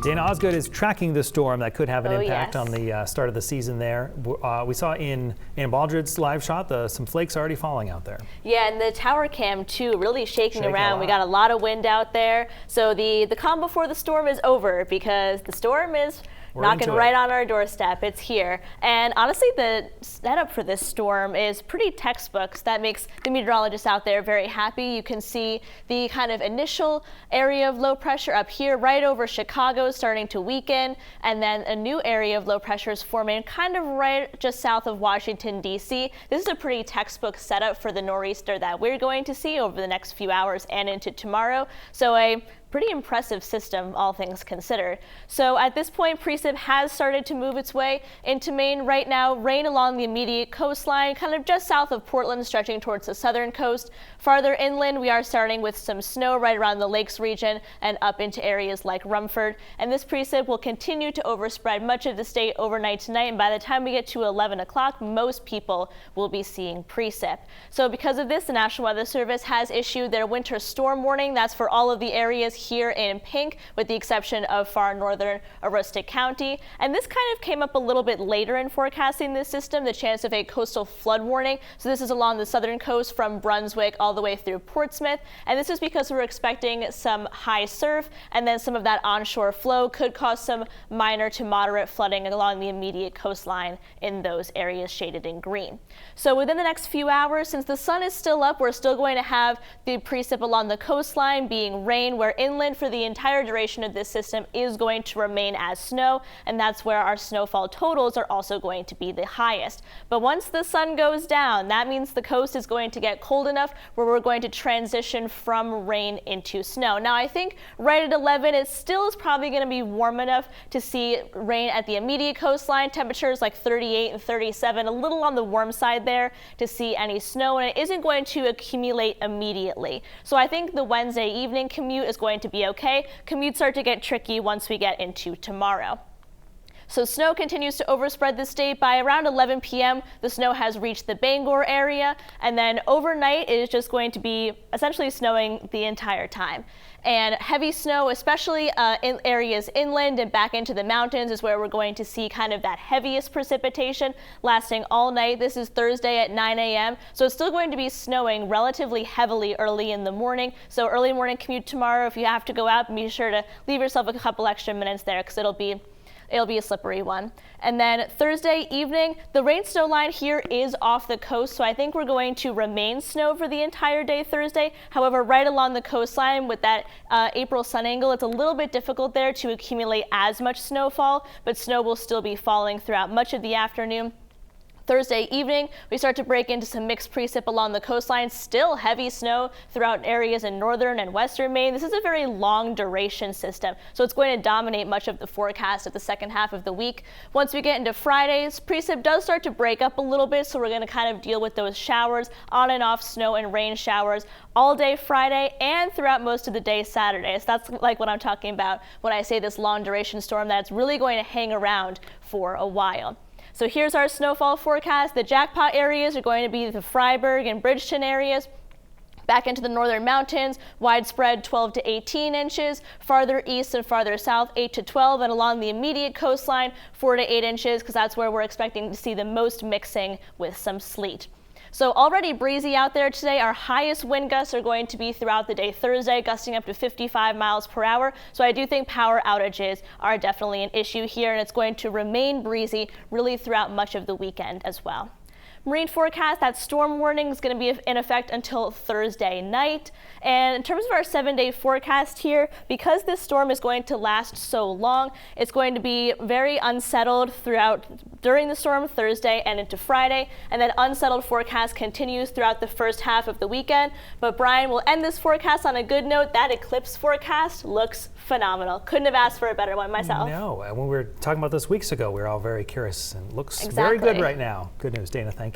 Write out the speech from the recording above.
Dana Osgood is tracking the storm that could have an impact yes. on the start of the season there. We saw in Baldred's live shot some flakes already falling out there. Yeah, and the tower cam too, really shaking around. We got a lot of wind out there. So the calm before the storm is over, because the storm is knocking right on our doorstep. It's here. And honestly, the setup for this storm is pretty textbook. That makes the meteorologists out there very happy. You can see the kind of initial area of low pressure up here right over Chicago starting to weaken, and then a new area of low pressure is forming kind of right just south of Washington, D.C. This is a pretty textbook setup for the nor'easter that we're going to see over the next few hours and into tomorrow. So a pretty impressive system, all things considered. So at this point, precip has started to move its way into Maine. Right now, rain along the immediate coastline, kind of just south of Portland, stretching towards the southern coast. Farther inland, we are starting with some snow right around the lakes region and up into areas like Rumford. And this precip will continue to overspread much of the state overnight tonight. And by the time we get to 11 o'clock, most people will be seeing precip. So because of this, the National Weather Service has issued their winter storm warning. That's for all of the areas here in pink, with the exception of far northern Aroostook County. And this kind of came up a little bit later in forecasting this system, the chance of a coastal flood warning. So this is along the southern coast from Brunswick all the way through Portsmouth. And this is because we're expecting some high surf, and then some of that onshore flow could cause some minor to moderate flooding along the immediate coastline in those areas shaded in green. So within the next few hours, since the sun is still up, we're still going to have the precip along the coastline being rain, where inland for the entire duration of this system is going to remain as snow, and that's where our snowfall totals are also going to be the highest. But once the sun goes down, that means the coast is going to get cold enough where we're going to transition from rain into snow. Now, I think right at 11, it still is probably going to be warm enough to see rain at the immediate coastline. Temperatures like 38 and 37, a little on the warm side there to see any snow, and it isn't going to accumulate immediately. So I think the Wednesday evening commute is going to be okay. Commutes start to get tricky once we get into tomorrow. So snow continues to overspread the state. By around 11 p.m., the snow has reached the Bangor area, and then overnight it is just going to be essentially snowing the entire time. And heavy snow, especially in areas inland and back into the mountains, is where we're going to see kind of that heaviest precipitation lasting all night. This is Thursday at 9 a.m. So it's still going to be snowing relatively heavily early in the morning. So early morning commute tomorrow, if you have to go out, be sure to leave yourself a couple extra minutes there, because it'll be a slippery one. And then Thursday evening, the rain snow line here is off the coast, so I think we're going to remain snow for the entire day Thursday. However, right along the coastline with that April sun angle, it's a little bit difficult there to accumulate as much snowfall, but snow will still be falling throughout much of the afternoon. Thursday evening, we start to break into some mixed precip along the coastline. Still heavy snow throughout areas in northern and western Maine. This is a very long duration system, so it's going to dominate much of the forecast of the second half of the week. Once we get into Fridays, precip does start to break up a little bit, so we're going to kind of deal with those showers, on and off snow and rain showers all day Friday and throughout most of the day Saturday. So that's like what I'm talking about when I say this long duration storm, that's really going to hang around for a while. So here's our snowfall forecast. The jackpot areas are going to be the Freiburg and Bridgeton areas. Back into the northern mountains, widespread 12 to 18 inches. Farther east and farther south, 8 to 12. And along the immediate coastline, 4 to 8 inches, because that's where we're expecting to see the most mixing with some sleet. So already breezy out there today. Our highest wind gusts are going to be throughout the day Thursday, gusting up to 55 miles per hour. So I do think power outages are definitely an issue here, and it's going to remain breezy really throughout much of the weekend as well. Marine forecast, that storm warning is going to be in effect until Thursday night. And in terms of our 7-day forecast here, because this storm is going to last so long, it's going to be very unsettled during the storm Thursday and into Friday. And then unsettled forecast continues throughout the first half of the weekend. But Brian, will end this forecast on a good note. That eclipse forecast looks phenomenal. Couldn't have asked for a better one myself. No, and when we were talking about this weeks ago, we were all very curious, and it looks very good right now. Good news, Dana. Thank you.